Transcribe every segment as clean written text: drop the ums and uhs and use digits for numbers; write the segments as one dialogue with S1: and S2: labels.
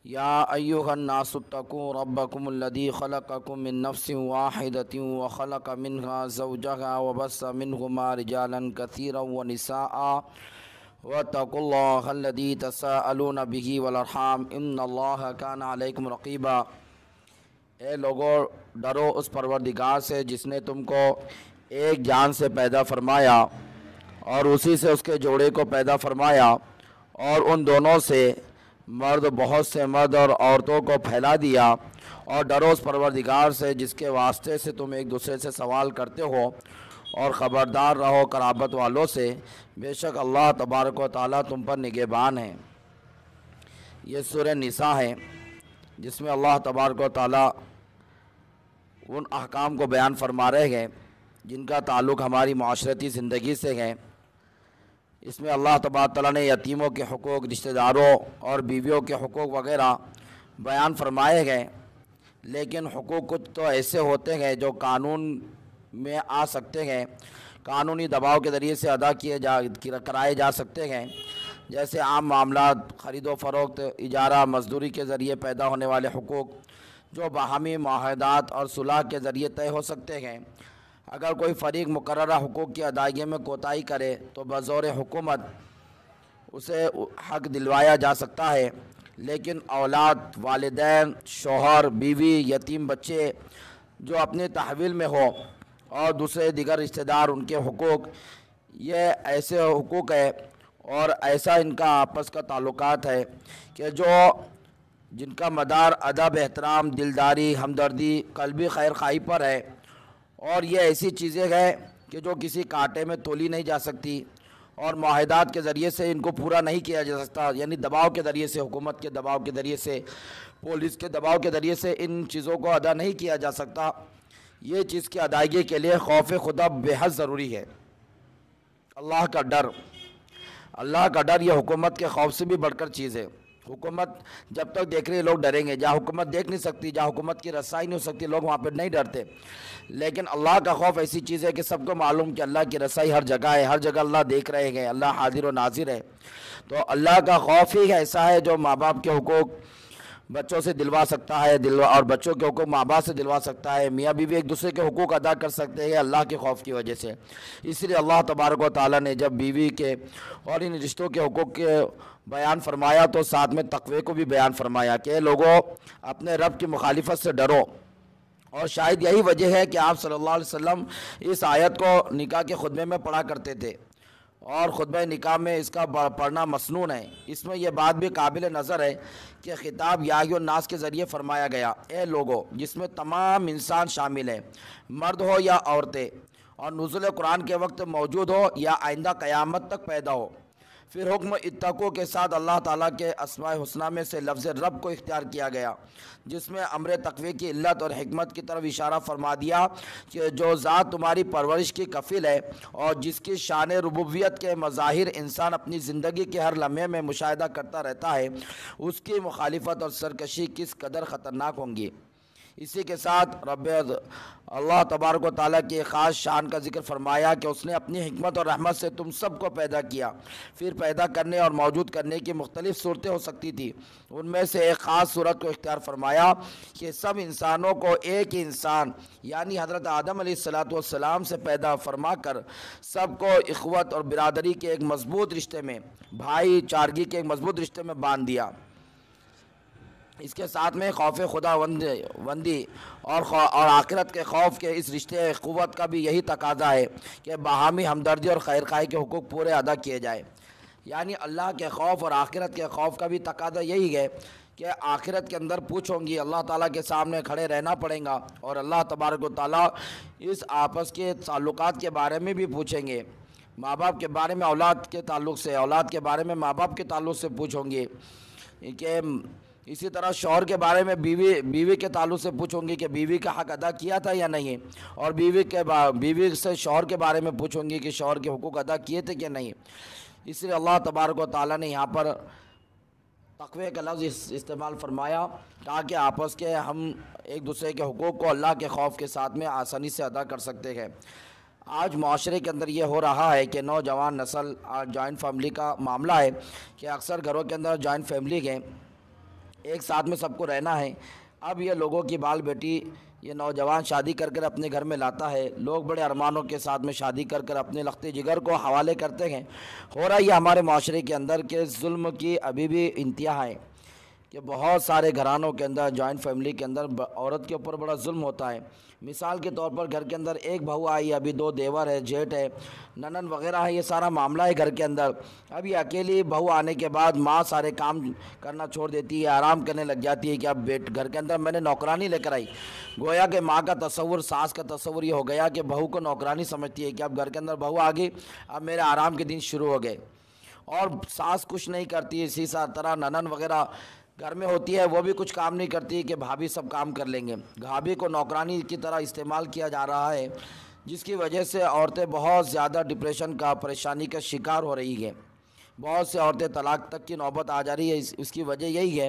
S1: या अय्युहन्नास इत्तक़ू रब्बकुमुल्लज़ी ख़लक़कुम मिन नफ़्सिन वाहिदतिन व ख़लक़ मिन्हा ज़ौजहा व बस्स मिन्हुमा रिजालन कसीरन व निसाअ वत्तक़ुल्लाहल्लज़ी तसाअलून बिही वल अर्हाम इन्नल्लाहा काना अलैकुम रक़ीबा। ए लोगो, डरो उस परवरदिगार से जिसने तुमको एक जान से पैदा फरमाया और उसी से उसके जोड़े को पैदा फरमाया और उन दोनों से मर्द बहुत से मर्द और औरतों को फैला दिया। और डरो उस परवरदिगार से जिसके वास्ते से तुम एक दूसरे से सवाल करते हो, और ख़बरदार रहो कराबत वालों से, बेशक अल्लाह तबारक व तआला तुम पर निगहबान है। ये सूरह निसा है जिसमें अल्लाह तबारक व तआला उन अहकाम को बयान फरमा रहे हैं जिनका ताल्लुक़ हमारी माशरती ज़िंदगी से है। इसमें अल्लाह तबारक तआला ने यतीमों के हुकूक़, रिश्तेदारों और बीवियों के हुकूक़ वग़ैरह बयान फरमाए गए। लेकिन हुकूक़ कुछ तो ऐसे होते हैं जो कानून में आ सकते हैं, कानूनी दबाव के ज़रिए से अदा कराए जा सकते हैं। जैसे आम मामलात, ख़रीदो फ़रोख्त, इजारा, मजदूरी के ज़रिए पैदा होने वाले हुकूक़ जो बाहमी मुआहदात और सुलह के ज़रिए तय हो सकते हैं। अगर कोई फ़रीक मुकर्ररा हुकूक़ की अदायगी में कोताही करे तो बज़ौर हुकूमत उसे हक़ दिलवाया जा सकता है। लेकिन औलाद, वालिदैन, शौहर, बीवी, यतीम बच्चे जो अपने तहवील में हो और दूसरे दिगर रिश्तेदार, उनके हुकूक़, ये ऐसे हुकूक़ है और ऐसा इनका आपस का ताल्लुकात है कि जिनका मदार अदब, एहतराम, दिलदारी, हमदर्दी, क़ल्बी खैर खाई पर है। और ये ऐसी चीज़ें हैं कि जो किसी कांटे में तोली नहीं जा सकती और मुआहदात के ज़रिए से इनको पूरा नहीं किया जा सकता। यानी दबाव के ज़रिए से, हुकूमत के दबाव के ज़रिए से, पुलिस के दबाव के ज़रिए से इन चीज़ों को अदा नहीं किया जा सकता। ये चीज़ की अदायगी के लिए खौफ खुदा बेहद ज़रूरी है। अल्लाह का डर ये हुकूमत के खौफ से भी बढ़कर चीज़ है। हुकूमत जब तक देख रही है लोग डरेंगे, जहाँ हुकूमत देख नहीं सकती, जहाँ हुकूमत की रसाई नहीं हो सकती, लोग वहाँ पर नहीं डरते। लेकिन अल्लाह का खौफ ऐसी चीज़ है कि सबको मालूम कि अल्लाह की रसाई हर जगह है, हर जगह अल्लाह देख रहे हैं, अल्लाह हाजिर व नाजिर है। तो अल्लाह का खौफ ही ऐसा है जो माँ बाप के हुकूक़ बच्चों से दिलवा सकता है, और बच्चों के हुकूक़ माँ बाप से दिलवा सकता है। मियाँ बीवी एक दूसरे के हुकूक़ अदा कर सकते हैं अल्लाह के खौफ की वजह से। इसलिए अल्लाह तबारक व तआला ने जब बीवी के और इन रिश्तों के हुकूक़ के बयान फरमाया तो साथ में तक़वे को भी बयान फरमाया कि लोगों, अपने रब की मुखालिफत से डरो। और शायद यही वजह है कि आप सल्लल्लाहु अलैहि वसल्लम इस आयत को निकाह के खुतबे में पढ़ा करते थे और खुतबे निकाह में इसका पढ़ना मसनून है। इसमें यह बात भी काबिल नज़र है कि खिताब या अय्युहन नास के ज़रिए फरमाया गया, ए लोगो, जिसमें तमाम इंसान शामिल है, मर्द हो या औरतें, और नुज़ुल कुरान के वक्त मौजूद हो या आइंदा क़यामत तक पैदा हो। फिर हुक्म इत्तक़ू के साथ अल्लाह ताला के अस्माए हुस्ना में से लफ्ज़ रब को इख्तियार किया गया, जिसमें अम्र तक़वी की इल्लत और हिकमत की तरफ इशारा फरमा दिया कि जो ज़ात तुम्हारी परवरिश की कफ़िल है और जिसकी शान रुबूबियत के मज़ाहिर इंसान अपनी ज़िंदगी के हर लम्हे में मुशाहिदा करता रहता है, उसकी मुखालिफत और सरकशी किस कदर ख़तरनाक होंगी। इसी के साथ अल्लाह तबारक व तआला की ख़ास शान का जिक्र फरमाया कि उसने अपनी हिकमत और रहमत से तुम सबको पैदा किया। फिर पैदा करने और मौजूद करने की मुख्तलिफ़ सूरतें हो सकती थी, उनमें से एक ख़ास सूरत को इख्तियार फरमाया कि सब इंसानों को एक ही इंसान यानी हज़रत आदम अलैहिस्सलातु वस्सलाम से पैदा फरमा कर सबको इख़्वत और बिरादरी के एक मज़बूत रिश्ते में, भाई चारगी के एक मज़बूत रिश्ते में बांध दिया। इसके साथ में खौफ खुदावंदी और आखिरत के खौफ के इस रिश्ते क़ुव्वत का भी यही तकाजा है कि बाहमी हमदर्दी और खैर खाई के हुकूक़ पूरे अदा किए जाए। यानी अल्लाह के खौफ और आखिरत के खौफ का भी तकाजा यही है कि आखिरत के अंदर पूछोंगी, अल्लाह ताला के सामने खड़े रहना पड़ेगा और अल्लाह तबारक व तआला इस आपस के ताल्लुकात के बारे में भी पूछेंगे। माँ बाप के बारे में औलाद के ताल्लुक़ से, औलाद के बारे में माँ बाप के ताल्लुक़ से पूछोंगे कि इसी तरह शौहर के बारे में बीवी के ताल्लुक़ से पूछूंगी कि बीवी का हक़ अदा किया था या नहीं, और बीवी से शौहर के बारे में पूछूंगी कि शौहर के हुकूक़ अदा किए थे कि नहीं। इसलिए अल्लाह तबारक व तआला ने यहाँ पर तक़वे का लफ्ज़ इस्तेमाल फरमाया ताकि आपस के हम एक दूसरे के हुकूक़ को अल्लाह के खौफ के साथ में आसानी से अदा कर सकते हैं। आज माशरे के अंदर ये हो रहा है कि नौजवान नस्ल, जॉइंट फैमिली का मामला है कि अक्सर घरों के अंदर जॉइंट फैमिली है ایک ساتھ میں سب کو رہنا ہے۔ اب یہ لوگوں کی بال بیٹی، یہ نوجوان شادی کر کر اپنے گھر میں لاتا ہے، لوگ بڑے ارمانوں کے ساتھ میں شادی کر کر اپنے لخت جگر کو حوالے کرتے ہیں۔ ہو رہا یہ ہمارے معاشرے کے اندر کہ ظلم کی ابھی بھی انتہا ہے، کہ بہت سارے گھرانوں کے اندر، جوائنٹ فیملی کے اندر عورت کے اوپر بڑا ظلم ہوتا ہے۔ مثال کے طور پر گھر کے اندر ایک بہو آئی، ابھی دو دیور ہے، جیٹ ہے، ننن وغیرہ ہے، یہ سارا معاملہ ہے گھر کے اندر۔ اب یہ اکیلی بہو آنے کے بعد ماں سارے کام کرنا چھوڑ دیتی ہے، آرام کرنے لگ جاتی ہے کہ اب گھر کے اندر میں نے نوکرانی لے کر آئی۔ گویا کہ ماں کا تصور، ساس کا تصور یہ ہو گیا کہ بہو کو نوکرانی سمجھتی ہے کہ اب گھر کے اندر بہو آ گئی، اب میرے آرام کے دن شروع ہو گئے۔ اور ساس کچھ نہیں کرتی، اسی طرح ننن وغیرہ گھر میں ہوتی ہے، وہ بھی کچھ کام نہیں کرتی کہ بھابھی سب کام کر لیں گے۔ بھابھی کو نوکرانی کی طرح استعمال کیا جا رہا ہے، جس کی وجہ سے عورتیں بہت زیادہ ڈپریشن کا، پریشانی کا شکار ہو رہی ہیں۔ بہت سے عورتیں طلاق تک کی نوبت آ جا رہی ہے۔ اس کی وجہ یہی ہے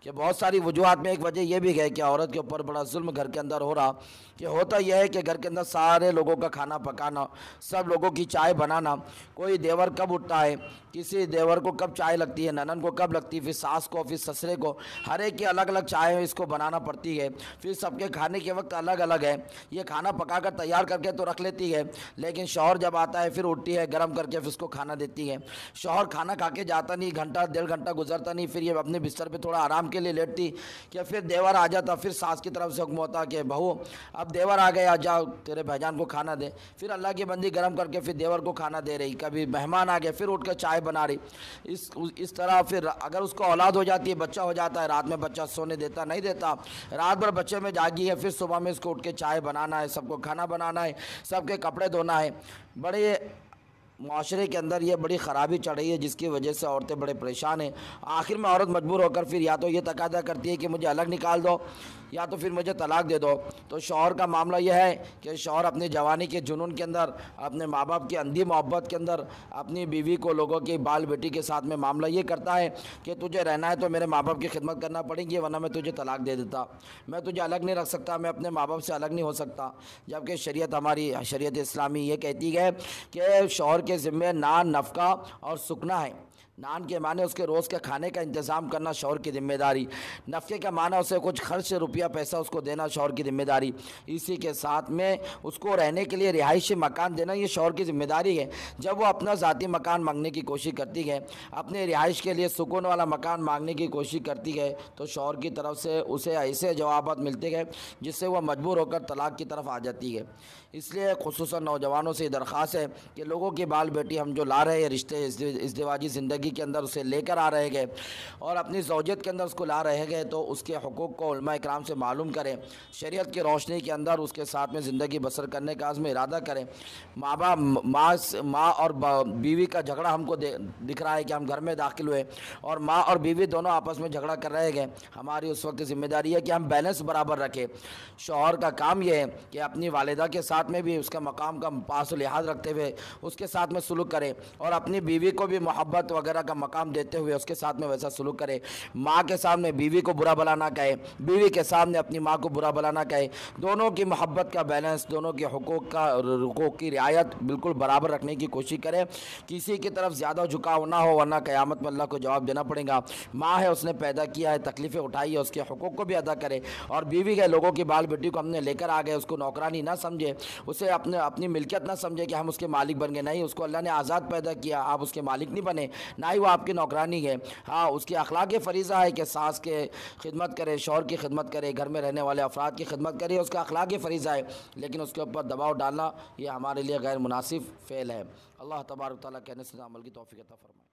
S1: کہ بہت ساری وجوہات میں ایک وجہ یہ بھی ہے کہ عورت کے اوپر بڑا ظلم گھر کے اندر ہو رہا، کہ ہوتا یہ ہے کہ گھر کے اندر سارے لوگوں کا کھانا پکانا، سب لوگوں کی چائے بنانا، کوئی دیور کب اٹھتا ہے، کسی دیور کو کب چائے لگتی ہے، ننن کو کب لگتی ہے، پھر ساس کو، پھر سسرے کو، ہر ایک کی الگ الگ چائے اس کو بنانا پڑتی ہے، پھر سب کے کھانے کے وقت الگ الگ ہے۔ یہ کھانا پکا کر تیار کر کے تو رکھ لیتی ہے، لیکن شوہر جب آتا ہے پھر اٹھتی ہے، گرم کر کے پھر اس کو کھانا دیتی ہے۔ شوہر کھانا کھا کے جاتا نہیں، گھنٹہ ڈیڑھ گھنٹہ گزرتا نہیں، پھر یہ اپنے بستر پہ تھوڑا آرام کے لیے لیٹتی، کہ پھر دیور آ جاتا، پھر ساس کی طرف سے حکم ہوتا کہ بہو اب دیور آ گیا، جاؤ تیرے بھیجان کو کھانا دے۔ پھر اللہ کی بندی گرم کر کے پھر دیور کو کھانا دے رہی، کبھی مہمان آ گئے پھر اٹھ کر چائے بنا رہی۔ اس طرح پھر اگر اس کو اولاد ہو جاتی ہے، بچہ ہو جاتا ہے، رات میں بچہ سونے دیتا نہیں دیتا، رات بھر بچے میں جاگی ہے، پھر صبح میں اس کو اٹھ کے چائے بنانا ہے، سب کو کھانا بنانا ہے، سب کے کپڑے دھونا ہے۔ بڑے معاشرے کے اندر یہ بڑی خرابی چڑھ رہی ہے، جس کی وجہ سے عورتیں بڑے پریشان ہیں۔ آخر میں عورت مجبور ہو کر پھر یا تو یہ تقاضا کرتی ہے کہ مجھے الگ نکال دو، یا تو پھر مجھے طلاق دے دو۔ تو شوہر کا معاملہ یہ ہے کہ شوہر اپنی جوانی کے جنون کے اندر، اپنے ماں باپ کی اندھی محبت کے اندر، اپنی بیوی کو، لوگوں کی بال بیٹی کے ساتھ میں معاملہ یہ کرتا ہے کہ تجھے رہنا ہے تو میرے ماں باپ کی خدمت کرنا پڑے گی، ورنہ میں تجھے طلاق دے دیتا، میں تجھے الگ نہیں رکھ سکتا، میں اپنے ماں باپ سے الگ نہیں ہو سکتا۔ جبکہ شریعت، ہماری شریعت اسلامی یہ کہتی ہے کہ شوہر کے ذمہ نان، نفقہ اور سکنا ہے۔ نان کے معنی اس کے روز کے کھانے کا انتظام کرنا شوہر کی ذمہ داری، نفقے کا معنی اسے کچھ خرچ روپیہ پیسہ اس کو دینا شوہر کی ذمہ داری، اسی کے ساتھ میں اس کو رہنے کے لیے رہائشی مکان دینا یہ شوہر کی ذمہ داری ہے۔ جب وہ اپنا ذاتی مکان مانگنے کی کوشش کرتی ہے، اپنے رہائش کے لیے سکون والا مکان مانگنے کی کوشش کرتی ہے، تو شوہر کی طرف سے اسے ایسے جوابات ملتے ہیں جس سے وہ مجبور ہو کر طلاق کی طرف آ جاتی ہے۔ اس لیے خصوصاً نوجوانوں سے درخواست ہے کہ لوگوں کی بال بیٹی ہم جو لا رہے ہیں رشتے، ازدواجی زندگی کے اندر اسے لے کر آ رہے گئے اور اپنی زوجیت کے اندر اس کو لا رہے گئے، تو اس کے حقوق کو علماء اکرام سے معلوم کریں، شریعت کی روشنی کے اندر اس کے ساتھ میں زندگی بسر کرنے کا عزم ارادہ کریں۔ ماں اور بیوی کا جھگڑا ہم کو دکھ رہا ہے کہ ہم گھر میں داخل ہوئے اور ماں اور بیوی دونوں آپس میں جھگڑا کر رہے گئے، ہماری اس وقت ذمہ داری ہے کہ ہم بیلنس برابر رکھیں۔ شوہر کا کام یہ ہے کہ اپنی والدہ کے ساتھ میں بھی اس کا مقام کا پاس و لحاظ رکھتے ہوئے اس کے ساتھ میں سلوک کرے، اور اپنی بیوی کو بھی محبت وغیرہ کا مقام دیتے ہوئے اس کے ساتھ میں ویسا سلوک کرے۔ ماں کے سامنے بیوی کو برا بھلا نہ کہے، بیوی کے سامنے اپنی ماں کو برا بھلا نہ کہے، دونوں کی محبت کا بیلنس، دونوں کے حقوق کی رعایت بالکل برابر رکھنے کی کوشش کرے۔ کسی کی طرف زیادہ جھکاؤ نہ ہو، ورنہ قیامت میں اللہ کو جواب دینا پڑے گا۔ ماں ہے، اس نے پیدا کیا ہے، تکلیفیں اٹھائی ہے، اس کے حقوق کو بھی ادا کرے۔ اور بیوی ہے، لوگوں کی بال بیٹی کو ہم نے لے کر آ گئے، اس کو نوکرانی نہ سمجھے، اسے اپنی ملکیت نہ سمجھے کہ ہم اس کے مالک بن گئے، نہیں، اس کو اللہ نے آزاد پیدا کیا، آپ اس کے مالک نہیں بنے، نہ ہی وہ آپ کی نوکرانی ہے۔ ہاں، اس کی اخلاقی فریضہ ہے کہ ساس کے خدمت کرے، شوہر کی خدمت کرے، گھر میں رہنے والے افراد کی خدمت کرے، اس کا اخلاقی فریضہ ہے، لیکن اس کے اوپر دباؤ ڈالنا یہ ہمارے لیے غیر مناسب فعل ہے۔ اللہ تبارک و تعالیٰ کہنے سے عمل کی توفیق عطا فرمائے۔